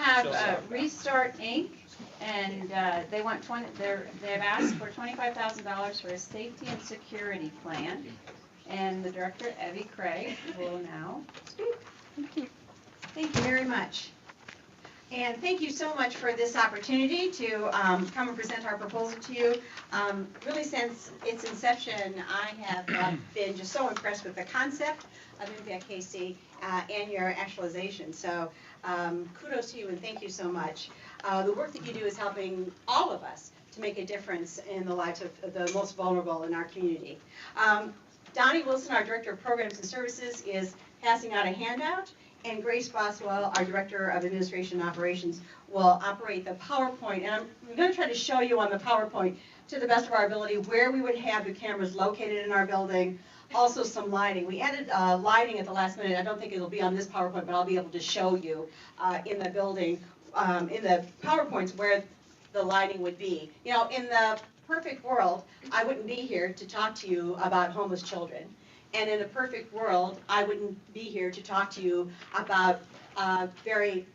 Have Restart Inc. and they want they've asked for $25,000 for a safety and security plan. And the director, Evie Craig, will now speak. Thank you. Thank you very much. And thank you so much for this opportunity to come and present our proposal to you. Really, since its inception, I have been just so impressed with the concept of Impact KC and your actualization. So kudos to you and thank you so much. The work that you do is helping all of us to make a difference in the lives of the most vulnerable in our community. Donnie Wilson, our Director of Programs and Services, is passing out a handout, and Grace Boswell, our Director of Administration and Operations, will operate the PowerPoint. And I'm going to try to show you on the PowerPoint, to the best of our ability, where we would have the cameras located in our building, also some lighting. We added lighting at the last minute. I don't think it'll be on this PowerPoint, but I'll be able to show you in the building, in the PowerPoints, where the lighting would be. You know, in the perfect world, I wouldn't be here to talk to you about homeless children. And in a perfect world, I wouldn't be here to talk to you about very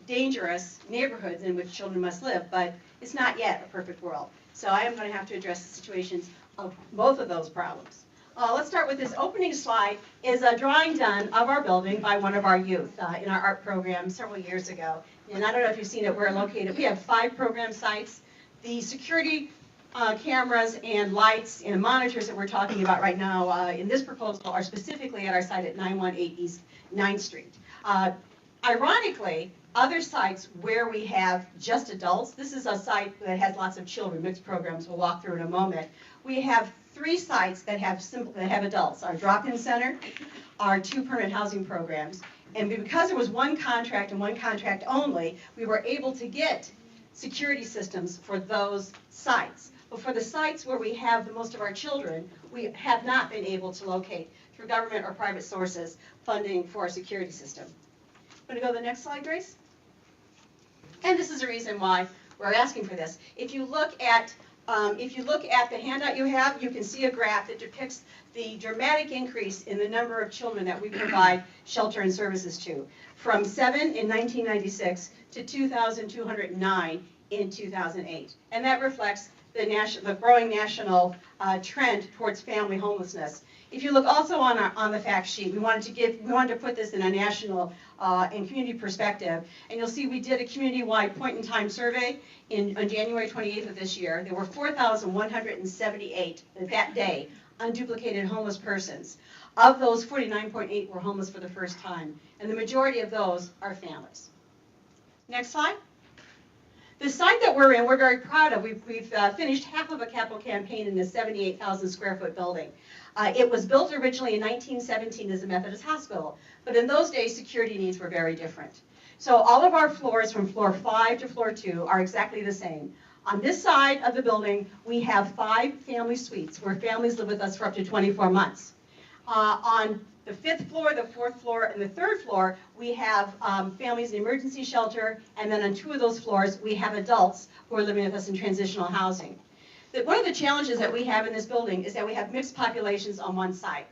dangerous neighborhoods in which children must live, but it's not yet a perfect world. So I am going to have to address the situations of both of those problems. Let's start with this opening slide. Is a drawing done of our building by one of our youth in our art program several years ago. And I don't know if you've seen it, we're located, we have 5 program sites. The security cameras and lights and monitors that we're talking about right now in this proposal are specifically at our site at 918 East 9th Street. Ironically, other sites where we have just adults, this is a site that has lots of children, mixed programs we'll walk through in a moment. We have 3 sites that have adults, our drop-in center, our 2 permanent housing programs, and because there was one contract and one contract only, we were able to get security systems for those sites. But for the sites where we have the most of our children, we have not been able to locate, through government or private sources, funding for a security system. Want to go to the next slide, Grace? And this is the reason why we're asking for this. If you look at the handout you have, you can see a graph that depicts the dramatic increase in the number of children that we provide shelter and services to, from 7 in 1996 to 2,209 in 2008. And that reflects the growing national trend towards family homelessness. If you look also on the fact sheet, we wanted to put this in a national and community perspective, and you'll see we did a community-wide point-in-time survey on January 28th of this year. There were 4,178 that day unduplicated homeless persons. Of those, 49.8 were homeless for the first time, and the majority of those are families. Next slide. The site that we're in, we're very proud of. We've finished half of a capital campaign in this 78,000 square foot building. It was built originally in 1917 as a Methodist hospital, but in those days security needs were very different. So all of our floors from floor 5 to floor 2 are exactly the same. On this side of the building, we have 5 family suites where families live with us for up to 24 months. On the 5th floor, the 4th floor, and the 3rd floor, we have families in emergency shelter, and then on 2 of those floors, we have adults who are living with us in transitional housing. One of the challenges that we have in this building is that we have mixed populations on one site.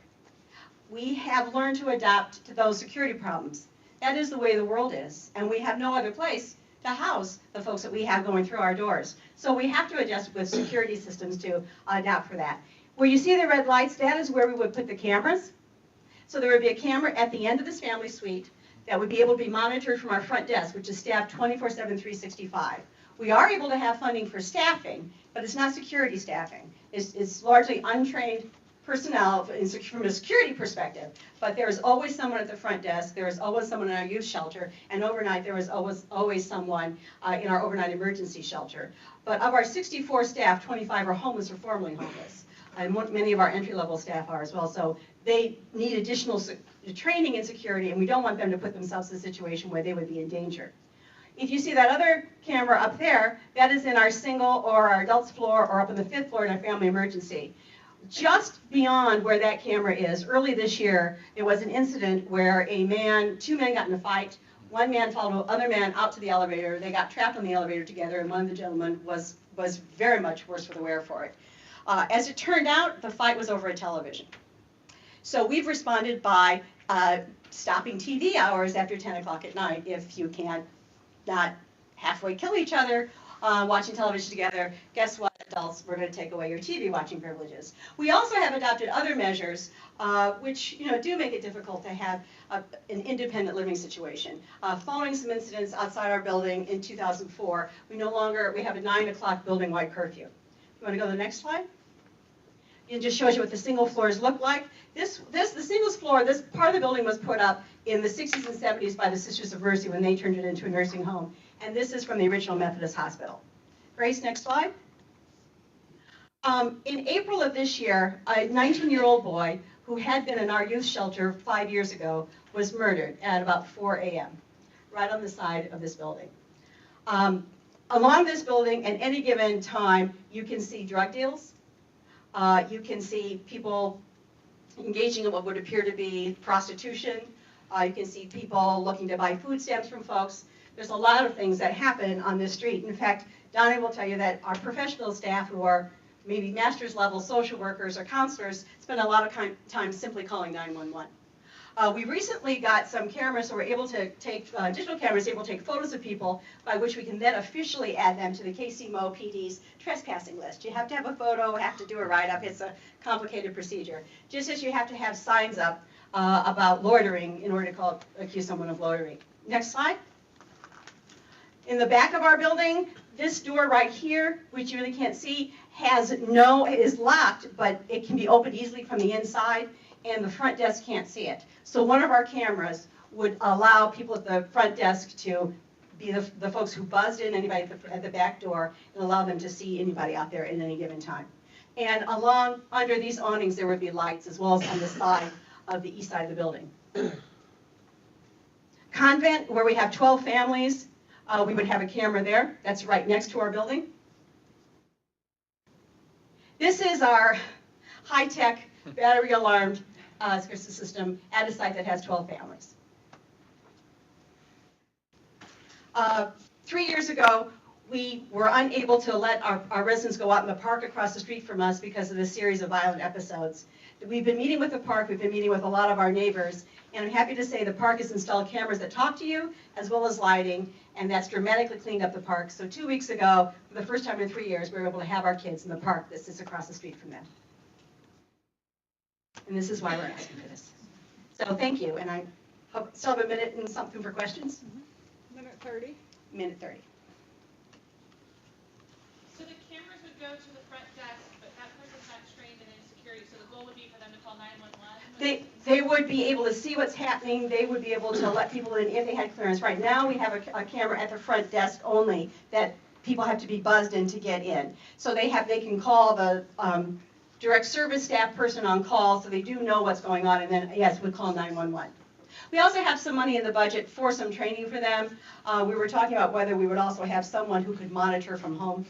We have learned to adapt to those security problems. That is the way the world is, and we have no other place to house the folks that we have going through our doors. So we have to adjust with security systems to adapt for that. Where you see the red lights, that is where we would put the cameras. So there would be a camera at the end of this family suite that would be able to be monitored from our front desk, which is staffed 24/7, 365. We are able to have funding for staffing, but it's not security staffing. It's largely untrained personnel from a security perspective, but there is always someone at the front desk, there is always someone in our youth shelter, and overnight there is always someone in our overnight emergency shelter. But of our 64 staff, 25 are homeless or formerly homeless. And many of our entry-level staff are as well, so they need additional training in security, and we don't want them to put themselves in a situation where they would be in danger. If you see that other camera up there, that is in our single or our adults floor or up on the 5th floor in our family emergency. Just beyond where that camera is, early this year, there was an incident where two men got in a fight. One man followed another man out to the elevator. They got trapped on the elevator together, and one of the gentlemen was very much worse for the wear for it. As it turned out, the fight was over a television. So we've responded by stopping TV hours after 10 o'clock at night, if you can not halfway kill each other watching television together, guess what, adults, we're going to take away your TV watching privileges. We also have adopted other measures which do make it difficult to have an independent living situation. Following some incidents outside our building in 2004, we have a 9 o'clock building-wide curfew. You want to go to the next slide? It just shows you what the single floors look like. The single floor, this part of the building was put up in the 60s and 70s by the Sisters of Mercy when they turned it into a nursing home. And this is from the original Methodist Hospital. Grace, next slide. In April of this year, a 19-year-old boy who had been in our youth shelter 5 years ago was murdered at about 4 a.m., right on the side of this building. Along this building, at any given time, you can see drug deals. You can see people engaging in what would appear to be prostitution. You can see people looking to buy food stamps from folks. There's a lot of things that happen on this street. In fact, Donna will tell you that our professional staff, who are maybe master's level social workers or counselors, spend a lot of time simply calling 911. We recently got some cameras, so we're able to take, digital cameras, able to take photos of people, by which we can then officially add them to the KCMO PD's trespassing list. You have to have a photo, have to do a write-up. It's a complicated procedure. Just as you have to have signs up about loitering in order to accuse someone of loitering. Next slide. In the back of our building, this door right here, which you really can't see, is locked, but it can be opened easily from the inside, and the front desk can't see it. So one of our cameras would allow people at the front desk to be the folks who buzzed in anybody at the back door and allow them to see anybody out there at any given time. And under these awnings, there would be lights, as well as on the side of the east side of the building. Convent, where we have 12 families, we would have a camera there. That's right next to our building. This is our high-tech, battery-alarmed system at a site that has 12 families. 3 years ago, we were unable to let our residents go out in the park across the street from us because of the series of violent episodes. We've been meeting with the park, we've been meeting with a lot of our neighbors, and I'm happy to say the park has installed cameras that talk to you, as well as lighting, and that's dramatically cleaned up the park. So 2 weeks ago, for the first time in 3 years, we were able to have our kids in the park that sits across the street from them. And this is why we're asking for this. So thank you, and I hope still have a minute and something for questions. Minute 30. Minute 30. So the cameras would go to the front desk, but that person's not trained in security, so the goal would be for them to call 911? They would be able to see what's happening. They would be able to let people in if they had clearance. Right now, we have a camera at the front desk only that people have to be buzzed in to get in. So they can call the direct service staff person on call, so they do know what's going on, and then, yes, would call 911. We also have some money in the budget for some training for them. We were talking about whether we would also have someone who could monitor from home.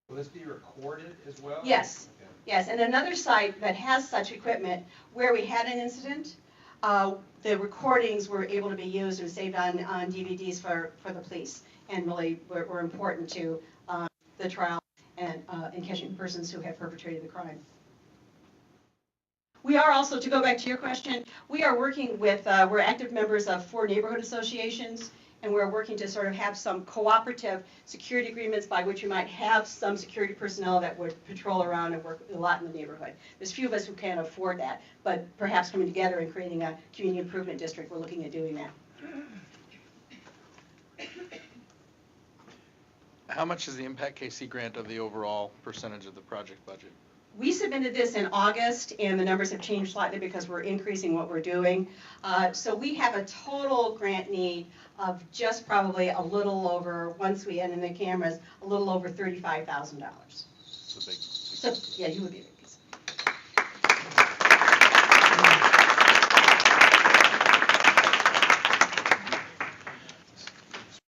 Will this be recorded as well? Yes. Okay. Yes, and another site that has such equipment, where we had an incident, the recordings were able to be used and saved on DVDs for the police, and really were important to the trial and catching persons who had perpetrated the crime. We are also, to go back to your question, we are working with, we're active members of 4 neighborhood associations, and we're working to sort of have some cooperative security agreements by which we might have some security personnel that would patrol around and work a lot in the neighborhood. There's few of us who can't afford that, but perhaps coming together and creating a community improvement district, we're looking at doing that. How much is the Impact KC grant of the overall percentage of the project budget? We submitted this in August, and the numbers have changed slightly because we're increasing what we're doing. So we have a total grant need of just probably a little over, once we end in the cameras, a little over $35,000. It's a big. So, yeah, you would be.